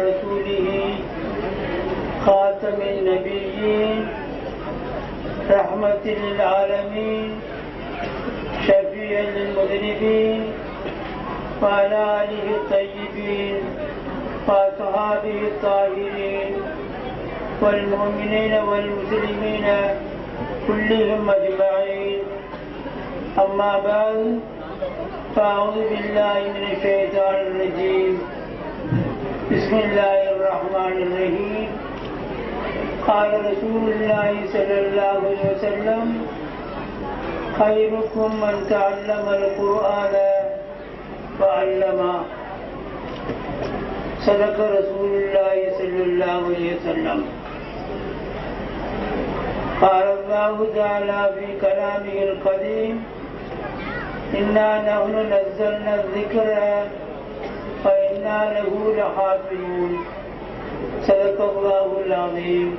ورسوله خاتم النبيين رحمة للعالمين شفيع للمذنبين وعلى آله الطيبين وأصحابه الطاهرين والمؤمنين والمسلمين كلهم أجمعين. أما بعد فأعوذ بالله من الشيطان الرجيم. بسم الله الرحمن الرحيم. قال رسول الله صلى الله عليه وسلم خيركم من تعلم القرآن وعلمه. صدق رسول الله صلى الله عليه وسلم. قال الله تعالى في كلامه القديم إنا نحن نزلنا الذكر وإنا له لحافظون. صدق الله العظيم.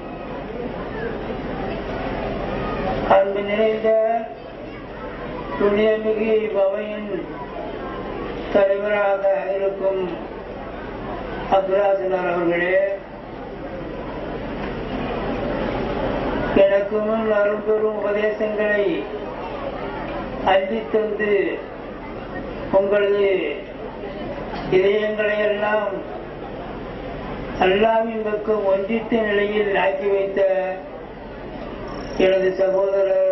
அன்பு நிறைந்த துணியமிகு பவையின் தலைவராக இருக்கும் அப்துல்லாஹ் அவர்களே, எனக்கு முன் அரும்பெரும் உபதேசங்களை அள்ளித்தந்து உங்களது இதயங்களை எல்லாம் அல்லாஹ்வின் பக்கம் ஒன்றித்த நிலையில் ஆக்கி வைத்த எனது சகோதரர்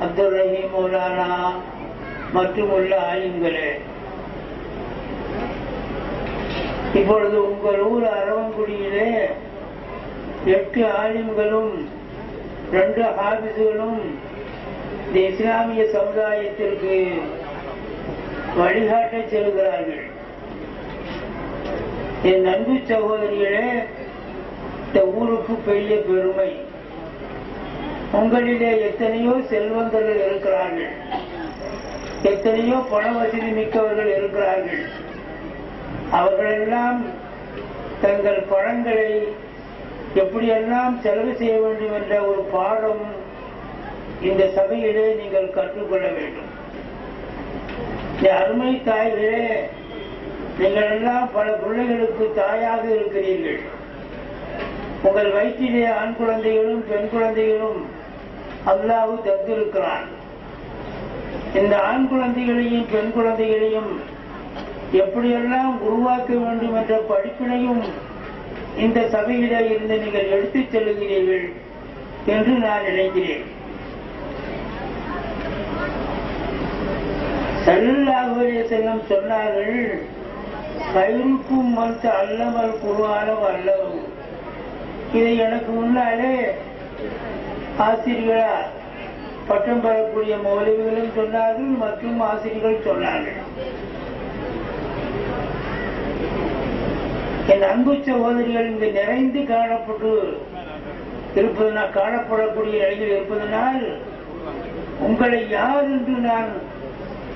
அப்துல் ரஹீம் மௌலானா மற்றும் உள்ள ஆலிம்களே, இப்பொழுது உங்கள் ஊர் அரவங்குடியிலே 8 ஆலிம்களும் 2 ஹாபிஸ்களும் இந்த இஸ்லாமிய சமுதாயத்திற்கு வழிகாட்ட செல்கிறார்கள். என் அன்பு சகோதரிகளே, இந்த ஊருக்கு பெரிய பெருமை. உங்களிலே எத்தனையோ செல்வந்தர்கள் இருக்கிறார்கள், எத்தனையோ பண வசதி மிக்கவர்கள் இருக்கிறார்கள். அவர்களெல்லாம் தங்கள் பணங்களை எப்படியெல்லாம் செலவு செய்ய வேண்டும் என்ற ஒரு பாடம் இந்த சபையிலே நீங்கள் கற்றுக்கொள்ள வேண்டும். இந்த அருமை தாய்களே, நீங்கள் எல்லாம் பல பிள்ளைகளுக்கு தாயாக இருக்கிறீர்கள். உங்கள் வயிற்றிலே ஆண் குழந்தைகளும் பெண் குழந்தைகளும் அல்லாஹ் தந்திருக்கிறான். இந்த ஆண் குழந்தைகளையும் பெண் குழந்தைகளையும் எப்படியெல்லாம் உருவாக்க வேண்டும் என்ற படிப்பினையும் இந்த சபையிலே இருந்து நீங்கள் எடுத்துச் செல்லுகிறீர்கள் என்று நான் நினைக்கிறேன். ஸல்லல்லாஹு அலைஹி வஸல்லம் சொன்னார்கள், கைருக்கும் மன் தஅல்லமல் குர்ஆன வஅல்லமஹு. இதை எனக்கு முன்னாலே ஆசிரியர்களா பட்டம் பெறக்கூடிய மௌலவிகளும் சொன்னார்கள் மற்றும் ஆசிரியர்கள் சொன்னார்கள். என் அன்பு சகோதரிகள் இங்கு நிறைந்து காணப்படக்கூடிய நிலையில் இருப்பதனால் உங்களை யார் என்று நான்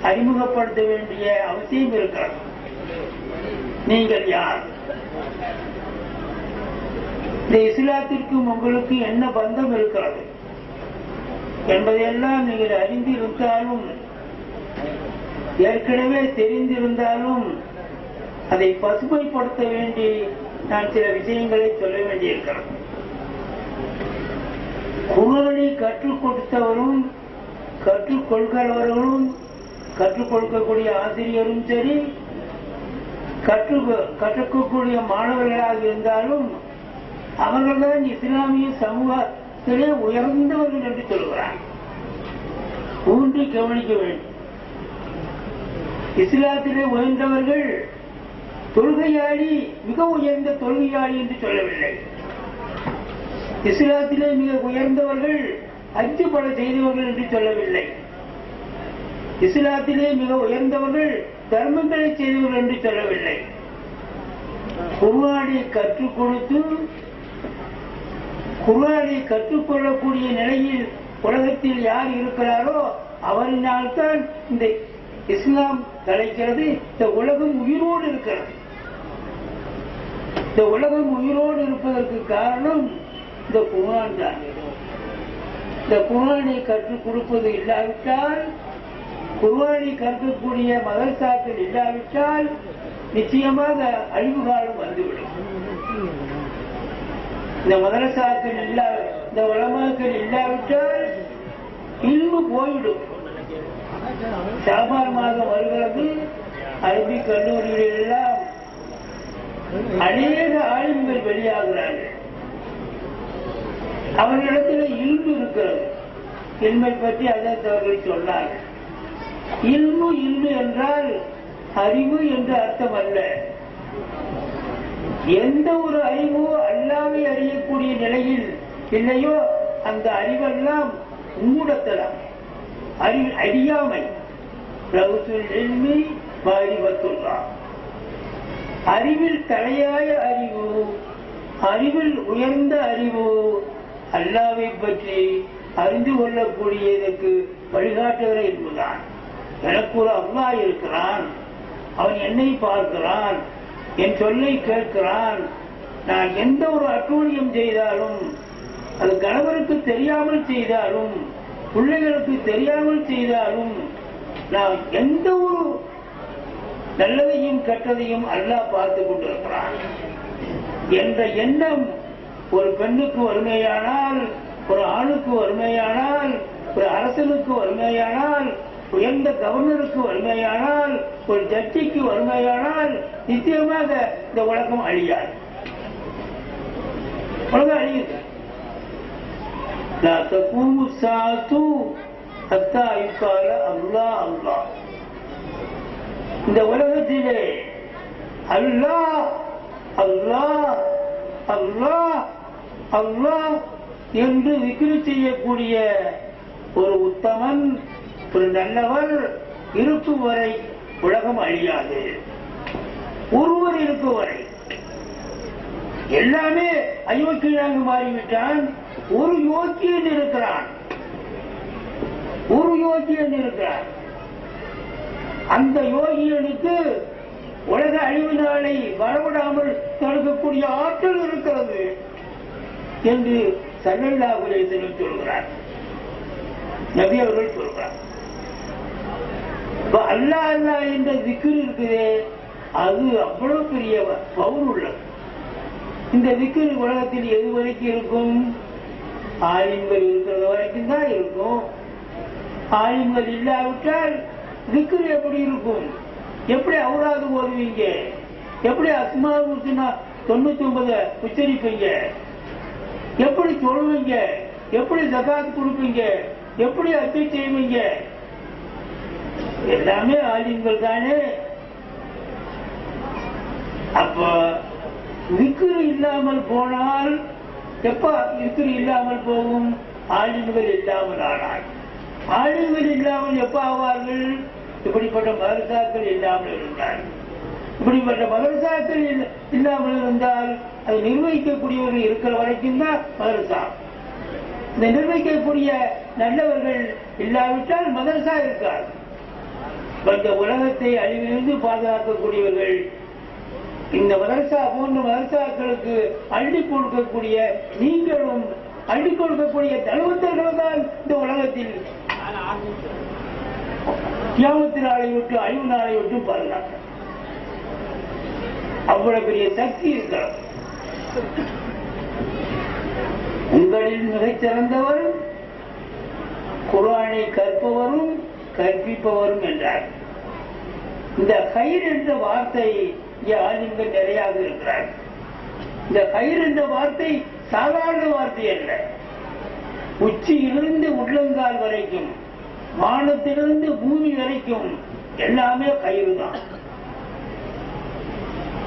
அறிமுகப்படுத்த வேண்டிய அவசியம் இருக்கிறது. நீங்கள் யார்? இந்த இஸ்லாத்திற்கும் உங்களுக்கு என்ன பந்தம் இருக்கிறது என்பதையெல்லாம் நீங்கள் அறிந்திருந்தாலும் ஏற்கனவே தெரிந்திருந்தாலும் அதை பசுமைப்படுத்த வேண்டி நான் சில விஷயங்களை சொல்ல வேண்டியிருக்கிறேன். குர்ஆனை கற்றுக் கொடுத்தவரும் கற்றுக்கொள்கிறவர்களும் கற்றுக் கொடுக்கக்கூடிய ஆசிரியரும் சரி, கற்றுக்கக்கூடிய மாணவர்களாக இருந்தாலும் அவர்கள்தான் இஸ்லாமிய சமூகத்திலே உயர்ந்தவர்கள் என்று சொல்கிறார். ஊன்றி கவனிக்க வேண்டும். இஸ்லாத்திலே உயர்ந்தவர்கள் தொழுகையாளி, மிக உயர்ந்த தொழுகையாளி என்று சொல்லவில்லை. இஸ்லாத்திலே மிக உயர்ந்தவர்கள் ஹஜ் பல செய்தவர்கள் என்று சொல்லவில்லை. இஸ்லாத்திலே மிக உயர்ந்தவர்கள் தர்மங்களை செய்தவர்கள் என்று சொல்லவில்லை. குர்ஆனை கற்றுக் கொடுத்து குர்ஆனை கற்றுக்கொள்ளக்கூடிய நிலையில் உலகத்தில் யார் இருக்கிறாரோ அவரினால்தான் இந்த இஸ்லாம் தலைக்கிறது. இந்த உலகம் உயிரோடு இருக்கிறது. இந்த உலகம் உயிரோடு இருப்பதற்கு காரணம் இந்த குர்ஆன் தான். இந்த குர்ஆனை கற்றுக் கொடுப்பது இல்லாவிட்டால், குர்ஆனை கற்கக்கூடிய மதரசாக்கள் இல்லாவிட்டால் நிச்சயமாக அழிவு காலம் வந்துவிடும். இந்த மதரசாக்கள் இந்த உலமாக்கள் இல்லாவிட்டால் இல்மு போய்விடும். ஷாபான் மாதம் வருகிறது. அரபி கல்லூரிகளில் எல்லாம் அநேக ஆளுங்கள் வெளியாகிறார்கள். அவர்களிடத்தில் இல்மு இருக்கிறது. இல்மை பற்றி அதற்கு அவர்கள் சொன்னார்கள். இல்மு என்றால் அறிவு என்று அர்த்தம் அல்ல. எந்த ஒரு அறிவோ அல்லாவை அறியக்கூடிய நிலையில் இல்லையோ அந்த அறிவெல்லாம் மூடத்தலாம். அறியாமை. அறிவில் தலையாய அறிவு, அறிவில் உயர்ந்த அறிவு அல்லாவை பற்றி அறிந்து கொள்ளக்கூடியதற்கு வழிகாட்டுகிற என்பதுதான். எனக்கு ஒரு அல்லாஹ் இருக்கிறான், அவன் என்னை பார்க்கிறான், என் சொல்லை கேட்கிறான். நான் எந்த ஒரு அட்டூழியம் செய்தாலும், அது கணவருக்கு தெரியாமல் செய்தாலும், பிள்ளைகளுக்கு தெரியாமல் செய்தாலும், நான் எந்த ஒரு நல்லதையும் கெட்டதையும் அல்லாஹ் பார்த்து கொண்டிருக்கிறான் என்ற எண்ணம் ஒரு பெண்ணுக்கு வறுமையானால், ஒரு ஆணுக்கு வறுமையானால், ஒரு அரசனுக்கு வறுமையானால், உயர்ந்த கவர்னருக்கு வறுமையானால், ஒரு ஜட்ஜிக்கு வறுமையானால் நிச்சயமாக இந்த உலகம் அழியாது. உலகம் அழியுது. இந்த உலகத்திலே அல்லாஹ் அல்லாஹ் அல்லாஹ் அல்லாஹ் என்று விக்ரி செய்யக்கூடிய ஒரு உத்தமன், ஒரு நல்லவர் இருக்கும் வரை உலகம் அழியாது. ஒருவர் இருக்கும் வரை எல்லாமே அயோக்கியனாக மாறிவிட்டான். ஒரு யோக்கியன் இருக்கிறான், ஒரு யோகியன் இருக்கிறான். அந்த யோகியனுக்கு உலக அழிவு நாளை வரவிடாமல் தடுக்கக்கூடிய ஆற்றல் இருக்கிறது என்று ஸல்லல்லாஹு அலைஹி வஸல்லம் சொல்கிறார். நபி அவர்கள் சொல்கிறார். அல்லாஹ் அல்லாஹ் என்ற திக்ர் இருக்குதே, அது அவ்வளவு பெரிய பவர் உள்ளது. இந்த திக்ர் உலகத்தில் எது வரைக்கும் இருக்கும்? ஆலிம்கள் இருக்கிறது வரைக்கும் தான் இருக்கும். ஆலிம்கள் இல்லாவிட்டால் திக்ர் எப்படி இருக்கும்? எப்படி அவுராது ஓதுவீங்க? எப்படி அஸ்மாஉல் ஹுஸ்னா 99 உச்சரிப்பீங்க? எப்படி சொல்லுவீங்க? எப்படி ஜகாத் கொடுப்பீங்க? எப்படி அச்சை செய்வீங்க? எல்லாமே ஆலிம்கள் தானே. அப்ப விக்ரு இல்லாமல் போனால் எப்ப விக்ரு இல்லாமல் போகும்? ஆலிம்கள் இல்லாமல் ஆனால். ஆலிம்கள் இல்லாமல் எப்ப ஆவார்கள்? இப்படிப்பட்ட மதரசாக்கள் இல்லாமல் இருந்தால். இப்படிப்பட்ட மதரசாக்கள் இல்லாமல் இருந்தால் அதை நிர்வகிக்கக்கூடியவர்கள் இருக்கிற வரைக்கும் தான் மதரசா. இந்த நிர்வகிக்கக்கூடிய நல்லவர்கள் இல்லாவிட்டால் மதரசா இருக்காது. இந்த உலகத்தை அழிவிலிருந்து பாதுகாக்கக்கூடியவர்கள் இந்த மதரசா போன்ற மதரசாக்களுக்கு அள்ளி கொடுக்கக்கூடிய நீங்களும் அள்ளி கொடுக்கக்கூடிய தலவந்தர்கள் தான் இந்த உலகத்தில் கியாமத்து நாளை விட்டு அழிவு நாளை விட்டு பாதுகாக்க அவ்வளவு பெரிய சக்தி இருக்கிறது. உங்களில் மிகச் சிறந்தவர் குர்ஆனை கற்பவரும் கற்பிப்பவரும் என்றார். இந்த கயிர் என்ற வார்த்தை இங்கே ஆலிம்கள் நிறையாக இருக்கிறார். இந்த கயிர் என்ற வார்த்தை சாதாரண வார்த்தை அல்ல. உச்சியிலிருந்து உள்ளங்கால் வரைக்கும், வானத்திலிருந்து பூமி வரைக்கும் எல்லாமே கயிறு தான்.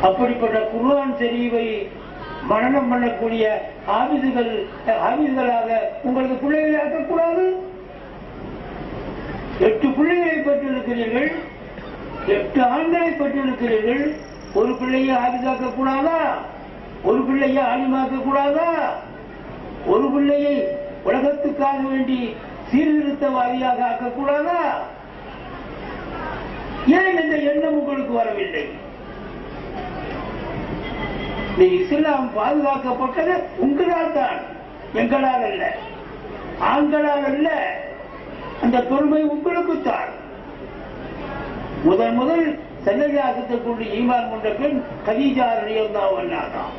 அப்படிப்பட்ட குர்ஆன் ஷரீஃபை மனனம் பண்ணக்கூடிய ஆபீஸ்களாக உங்களுக்கு பிள்ளைகளை ஆக்கக்கூடாது. 8 பிள்ளைகளை பெற்றிருக்கிறீர்கள், 8 ஆண்களை பெற்றிருக்கிறீர்கள். ஒரு பிள்ளையை ஆபீஸாக்க கூடாதா? ஒரு பிள்ளையை ஆலிமாக்க கூடாதா? ஒரு பிள்ளையை உலகத்துக்காக வேண்டி சீர்திருத்தவாதியாக ஆக்கக்கூடாதா? ஏன் இந்த எண்ணம் உங்களுக்கு வரவில்லை? இந்த இஸ்லாம் பாதுகாக்கப்பட்டது உங்களால் தான், எங்களால் அல்ல, ஆண்களால் அல்ல. அந்த பொறுமை உங்களுக்குத்தான். முதல் சல்லல்லாஹு கொண்டு ஈமான் கொண்ட பெண் கதீஜா ரலியல்லாஹு அன்ஹா தான்.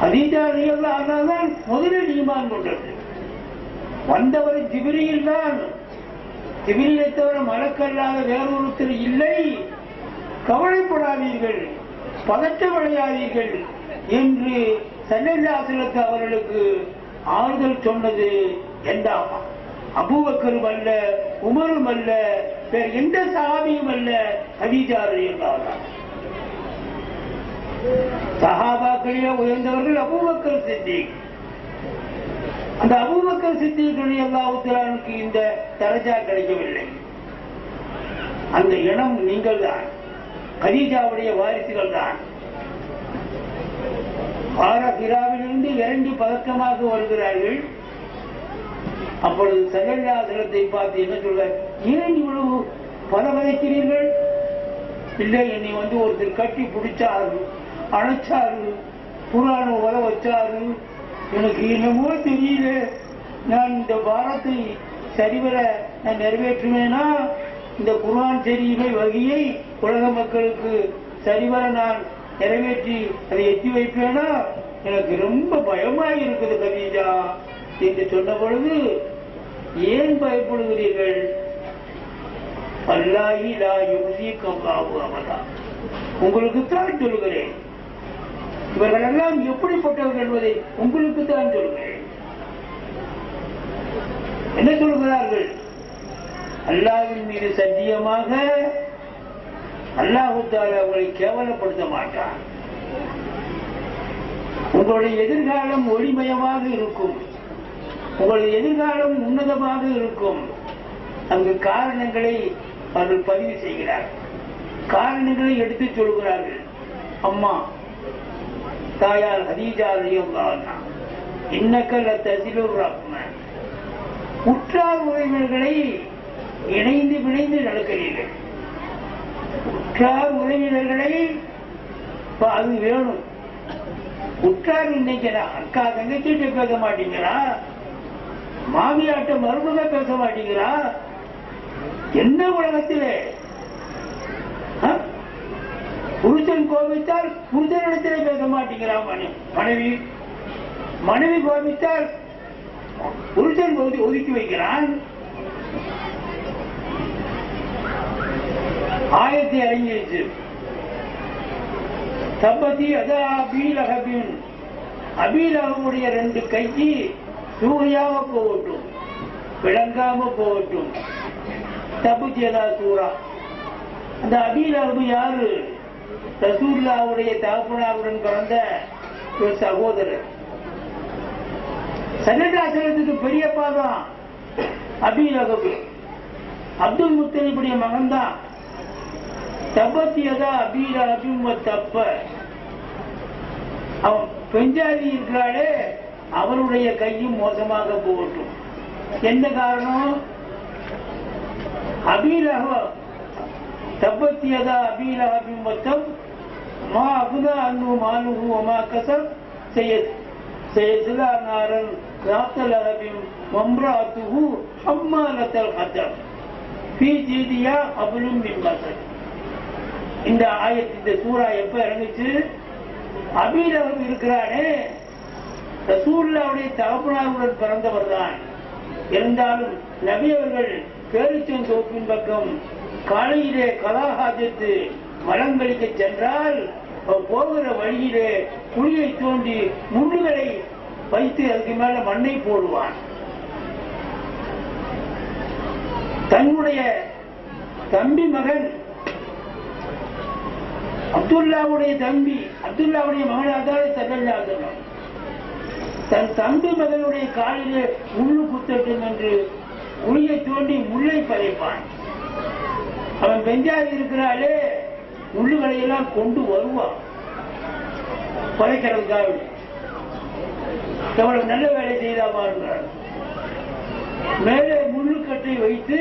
கதீஜா ரலியல்லாஹு அன்ஹா தான் முதலில் ஈமான் கொண்டது. வந்தவர் ஜிப்ரீல் தான். ஜிப்ரீலை தவிர மலக்கல்லாத வேறொருத்தர் இல்லை, கவலைப்படாதீர்கள், பதற்றமடையாதீர்கள் என்று ஸல்லல்லாஹு அலைஹி வஸல்லம் அவர்களுக்கு ஆறுதல் சொன்னது என்றாமா. அபூபக்கரும் அல்ல, உமரும் அல்ல, வேறு எந்த சஹாபியும் அல்ல, கதீஜா ரலியல்லாஹு அன்ஹா. சஹாபாக்களிலே உயர்ந்தவர்கள் அபூபக்கர் சித்திக். அந்த அபூபக்கர் சித்திக் ரலியல்லாஹு தஆலாவுக்கு இந்த தரஜா கிடைக்கவில்லை. அந்த இனம் நீங்கள் தான், கதீஜாவுடைய வாரிசுகள் தான். ஹிராவிலிருந்து இறங்கி பதக்கமாக வருகிறார்கள். அப்பொழுது ஸல்லல்லாஹு அலைஹி வஸல்லம் பார்த்து என்ன சொல்ற, ஏன் இவ்வளவு பதவதைக்கிறீர்கள்? இல்லை, என்னை ஒருத்தர் கட்டி பிடிச்சாரு, அணைச்சாரு, குர்ஆனை உர வச்சாரு, எனக்கு என்னமோ தெரியல, நான் இந்த பாரத்தை சரிவர நான் நிறைவேற்றுவேனா, இந்த குர்ஆன் தெரியுமை வகையை உலக மக்களுக்கு சரிவர நான் நிறைவேற்றி அதை எட்டி வைப்பேனா, எனக்கு ரொம்ப பயமாய் இருக்குது கதீஜா என்று சொன்ன பொழுது, ஏன் பயப்படுகிறீர்கள்? அல்லாஹி லா யுஸீகும் அல்லாஹு அபதா. உங்களுக்கு தான் சொல்கிறேன், இவர்கள் எல்லாம் எப்படிப்பட்டவர்கள் என்பதை உங்களுக்கு தான் சொல்கிறேன். என்ன சொல்கிறார்கள்? அல்லாஹ்வின் மீது சத்தியமாக அல்லாஹ் தஆலா உங்களை கேவலப்படுத்த மாட்டான். உங்களுடைய எதிர்காலம் ஒளிமயமாக இருக்கும், உங்களுடைய எதிர்காலம் உன்னதமாக இருக்கும். அங்கு காரணங்களை அவர்கள் பதிவு செய்கிறார்கள், காரணங்களை எடுத்துச் சொல்கிறார்கள். அம்மா தாயார் கதீஜா ரலியல்லாஹு அன்ஹா, இன்னக லதஸிலுர் ரஹ்மான், உற்றார் உறவினர்களை இணைந்து பிணைந்து நடக்கிறீர்கள். உற்றார் உறவினர்களை அது வேணும். உற்றார் இன்னைக்கு அக்கா தங்கச்சிட்ட பேச மாட்டீங்களா? மாமியாட்ட மருமக பேச மாட்டீங்களா? என்ன உலகத்திலே புருஷன் கோபித்தால் புருஷனிடத்திலே பேச மாட்டீங்களா? மனைவி மனைவி கோபித்தால் புருஷன் ஒதுக்கி வைக்கிறான். ஆயத்தை அறிஞரிச்சு தப்பதி அதா அபீலகபின், அபீலகமுடைய 2 கைக்கு சூறையாக போகட்டும், விளங்காம போகட்டும். தப்பதி அதா சூறா. அந்த அபீலகபு யாரு? ரசூலுல்லாஹ்வுடைய தகப்பனாருடன் பிறந்த ஒரு சகோதரர். ஸல்லல்லாஹு அலைஹி வஸல்லம் பெரியப்பா தான் அபீலகபு. அப்துல் முத்தலிபுடைய மகன் தான். தபத்தியதா அபீலகபின் தப்ப. அவன் பெஞ்சாதி இருக்கிறாளே, அவருடைய கையும் மோசமாக போகட்டும். என்ன காரணம்? அபீலக தபத்தியதா அபீலகபின் மொத்தம் மா அகுதா அன்னு மானுகு ஒமா கசப் செய்யலா நாரன் ராத்தலகபின் மம்ராத்துகு ஹம்மாலத்தல் ஹத்தம் ஃபீ ஜீதியா அபுலும் மின் மசல். இந்த ஆயத்து, இந்த சூறா எப்ப இறங்குச்சு? அபீலகம் இருக்கிறானே, ரசூலுல்லாஹ்வுடைய தகப்பனாருடன் பிறந்தவர் தான். இருந்தாலும் நபி அவர்கள் பேரிச்சந்தோப்பின் பக்கம் காலையிலே கலாஹாஜத்து மலங்களிக்க சென்றால் போகிற வழியிலே குழியை தோண்டி முள்ளுகளை வைத்து அதுக்கு மேல மண்ணை போடுவான். தன்னுடைய தம்பி மகன் அப்துல்லாவுடைய தம்பி, அப்துல்லாவுடைய மகனாக ஸல்லல்லாஹு அலைஹி வஸல்லம் தன் தம்பி மகனுடைய காலிலே முள்ளு குத்தட்டும் என்று குழியை தோண்டி முள்ளை பதைப்பான். அவன் பெஞ்சாதி இருக்கிறாளே, முள்ளுகளை எல்லாம் கொண்டு வருவான் பதைக்கிறதுக்காக. எவ்வளவு நல்ல வேலை செய்தா பாருங்கள். மேலே முள்ளுக்கட்டை வைத்து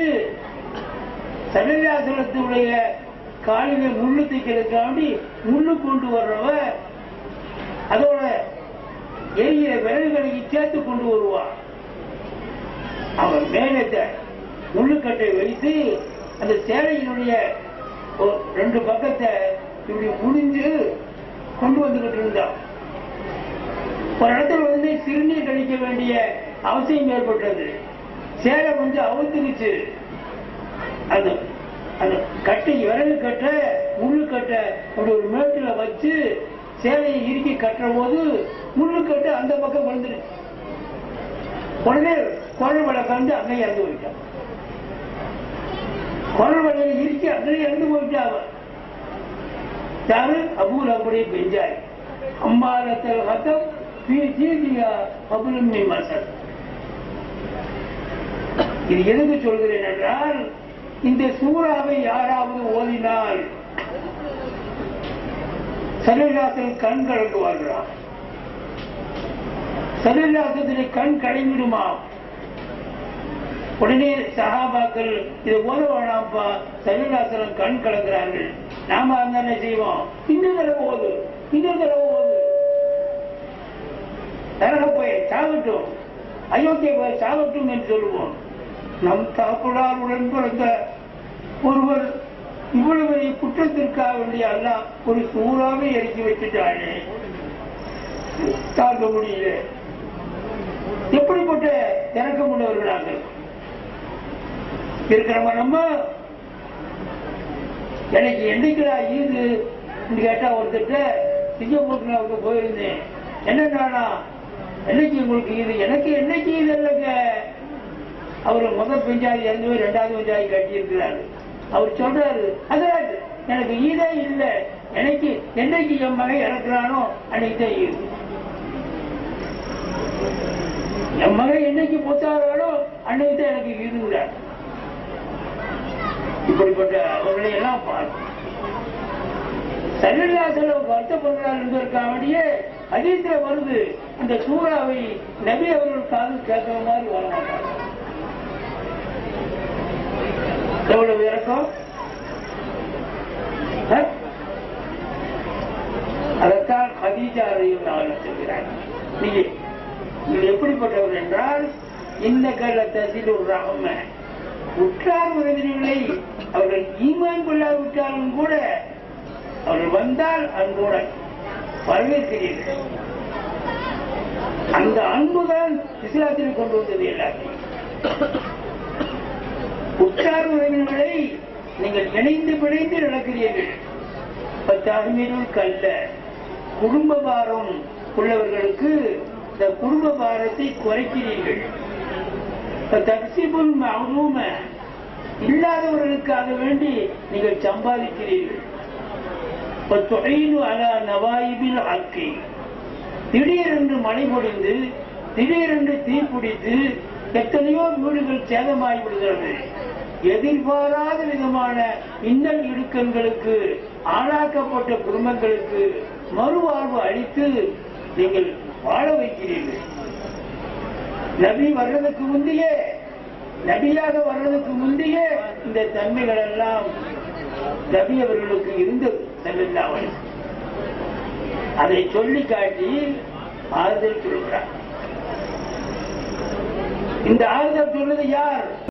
ஸல்லல்லாஹு அலைஹி வஸல்லம் காலிலே முள்ளு தைக்கிறதுக்காண்டி முள்ளு கொண்டு வர்றவ அதோட எரிய விறகுகளை சேர்த்து கொண்டு வருவான். அவன் மேலே முள்ளுக்கட்டை வைத்து அந்த சேலையினுடைய 2 பக்கத்தை இப்படி முடிஞ்சு கொண்டு வந்துகிட்டு இருந்தான். ஒரு இடத்துல வந்து சிறுநீர் கழிக்க வேண்டிய அவசியம் ஏற்பட்டது. சேலை கொஞ்சம் அவுத்துக்குச்சு. அந்த அந்த கட்டை விரல் கட்ட முள்ளு கட்டை அப்படி ஒரு மேட்டுல வச்சு சேலையை இறுக்கி கட்டுற போது முள்ளு கட்டை அந்த பக்கம் விழுந்துருச்சு. உடனே குரல் வலை கண்டு அங்கே இறந்து போயிட்டான். குரல் வலையை இறுக்கி அங்கே இறந்து போயிட்டான். யாரு? அபூல் அப்படியே பெஞ்சாய் அம்மாரத்தில் ஹத்தம் அபுலம் மசல். இது எதுக்கு சொல்கிறேன் என்றால், இந்த சூறாவை யாராவது ஓதினால் சல்லல்லாஹு கண் கலந்து வாழ்கிறார். சல்லல்லாஹு கண் கலைவிடுமா? உடனே சஹாபாக்கள் இதை ஓத வேணாம்ப்பா, சல்லல்லாஹு கண் கலங்குறார்கள், நாம என்ன செய்வோம், இன்னும் தடவை ஓது, இன்னும் தடவை ஓது, நரக போய் சாகட்டும், அயோத்திய போய் சாகட்டும் என்று சொல்லுவோம். நம் தாக்குடால் உடன் பிறந்த ஒருவர் இவ்வளவு குற்றத்திற்காக வேண்டிய அல்லாஹ் ஒரு சூறாவை இறக்கி வச்சுட்டானே, தாங்க முடியல. எப்படிப்பட்ட இறக்கம் உள்ளவர்களாக இருக்கிறவங்க நம்ம. எனக்கு என்னைக்குடா ஈது கேட்டா ஒருத்தட்ட சிங்கப்பூருக்கு போயிருந்தேன், என்னன்னா என்னைக்கு உங்களுக்கு ஈது? எனக்கு என்னைக்கு ஈது இல்லைங்க. அவரு முதல் பஞ்சாயத்து இறந்து 2வது பஞ்சாயத்து கட்டி இருக்கிறாரு. அவர் சொல்றாரு, அதான் எனக்கு ஈதே இல்லை, எனக்கு என்னைக்கு என் மகன் இறக்குறானோ அன்னைக்கு தான் ஈது. என் மகன் என்னைக்கு பொத்தாரானோ அன்னைக்கு தான் எனக்கு ஈதுங்கிறார். இப்படிப்பட்ட அவர்களை எல்லாம் பார்த்து சல்லல்லாஹு வருத்தப்படுகிறார் என்பதற்காக ஹதீஸ்ல வருது, அந்த சூறாவை நபி அவர்களுக்காக கேட்கிற மாதிரி வர மாட்டாங்க. எவ்வளவு இறக்கம்! அதைத்தான் ஹதீஜா ரலியல்லாஹு சொல்கிறார். நீங்கள் எப்படிப்பட்டவர் என்றால், இந்த கலத்தில் ஒரு ரஹம, உற்றார் உறவினர்களை அவர்கள் ஈமான் கொள்ளாவிட்டாலும் கூட அவர்கள் வந்தால் அன்புடன் வரவேற்கிறீர்கள். அந்த அன்புதான் இஸ்லாத்தில் கொண்டு வந்தது. எல்லாத்தையும் உற்றார் உறவினர்களை நீங்கள் இணைந்து பிணைந்து நடக்கிறீர்கள். 10 கல்ல குடும்ப பாரம் உள்ளவர்களுக்கு இந்த குடும்ப பாரத்தை குறைக்கிறீர்கள். தக்சிபுல் மஅலூம இல்லாதவர்களுக்காக வேண்டி நீங்கள் சம்பாதிக்கிறீர்கள். அலா நவாயிபில் ஹக்கி, திடீரென்று மழை பொழிந்து திடீரென்று தீப்பிடித்து எத்தனையோ வீடுகள் சேதமாகி விடுகிறது. எதிர்பாராத விதமான இன்னல் இடுக்கங்களுக்கு ஆளாக்கப்பட்ட குடும்பங்களுக்கு மறுவாழ்வு அளித்து நீங்கள் வாழ வைக்கிறீர்கள். நபி வர்றதுக்கு முந்தையே, நபியாக வர்றதுக்கு முந்தையே இந்த தன்மைகள் எல்லாம் நபி அவர்களுக்கு இருந்தது. அதை சொல்லி காட்டி ஆறுதல் சொல்கிறார். இந்த ஆறுதல் சொல்றது யார்?